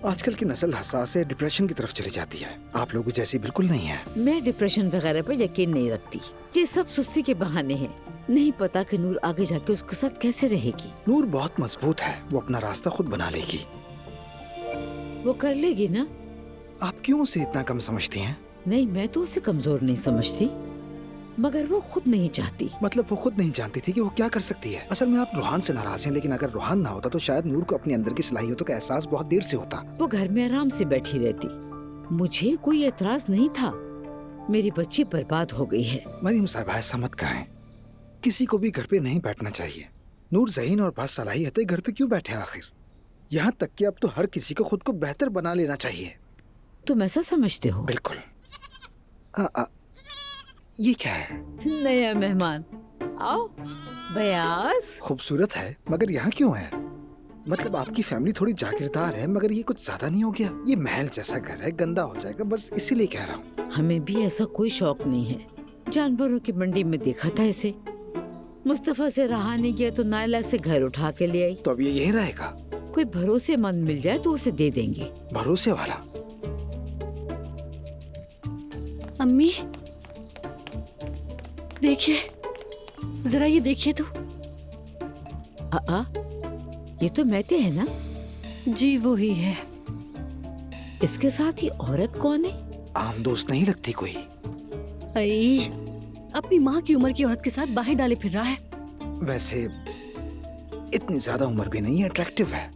आजकल की नस्ल हसास है, डिप्रेशन की तरफ चली जाती है। आप लोगों जैसी बिल्कुल नहीं है। मैं डिप्रेशन वगैरह पर यकीन नहीं रखती। ये सब सुस्ती के बहाने हैं। नहीं पता कि नूर आगे जाके उसके साथ कैसे रहेगी। नूर बहुत मजबूत है, वो अपना रास्ता खुद बना लेगी। वो कर लेगी ना? आप क्यों उसे इतना कम समझती हैं? नहीं, मैं तो उसे कमजोर नहीं समझती, मगर वो खुद नहीं चाहती। मतलब वो खुद नहीं जानती थी कि वो क्या कर सकती है। असल में आप रूहान से नाराज हैं, लेकिन अगर रूहान ना होता तो शायद नूर को अपने अंदर की सलाहियतों का एहसास बहुत देर से होता। वो घर में आराम से बैठी रहती, मुझे कोई एतराज नहीं था। मेरी बच्ची बर्बाद हो गई है। मरीम साहबा, ऐसा मत कहें। किसी को भी घर पे नहीं बैठना चाहिए। नूर ज़हीन और बासलाहियत है, घर पे क्यों बैठे आखिर? यहाँ तक कि अब तो हर किसी को खुद को बेहतर बना लेना चाहिए। तुम ऐसा समझते हो? बिल्कुल। ये क्या है? नया मेहमान। आओ। बयास। खूबसूरत है, मगर यहाँ क्यों है? मतलब आपकी फैमिली थोड़ी जागीरदार है, मगर ये कुछ ज्यादा नहीं हो गया? ये महल जैसा घर है, गंदा हो जाएगा, बस इसीलिए कह रहा हूँ। हमें भी ऐसा कोई शौक नहीं है। जानवरों की मंडी में देखा था इसे। मुस्तफा से रहा नहीं गया तो नायला से घर उठा के ले आई। तो अब ये यहीं रहेगा? कोई भरोसेमंद मिल जाए तो उसे दे देंगे। भरोसे वाला? अम्मी देखिए, जरा ये देखिए तो। ये तो मैते है ना? जी वो ही है। इसके साथ ये औरत कौन है? आम दोस्त नहीं लगती कोई। अई, अपनी माँ की उम्र की औरत के साथ बाहें डाले फिर रहा है। वैसे इतनी ज्यादा उम्र भी नहीं है, अट्रैक्टिव है।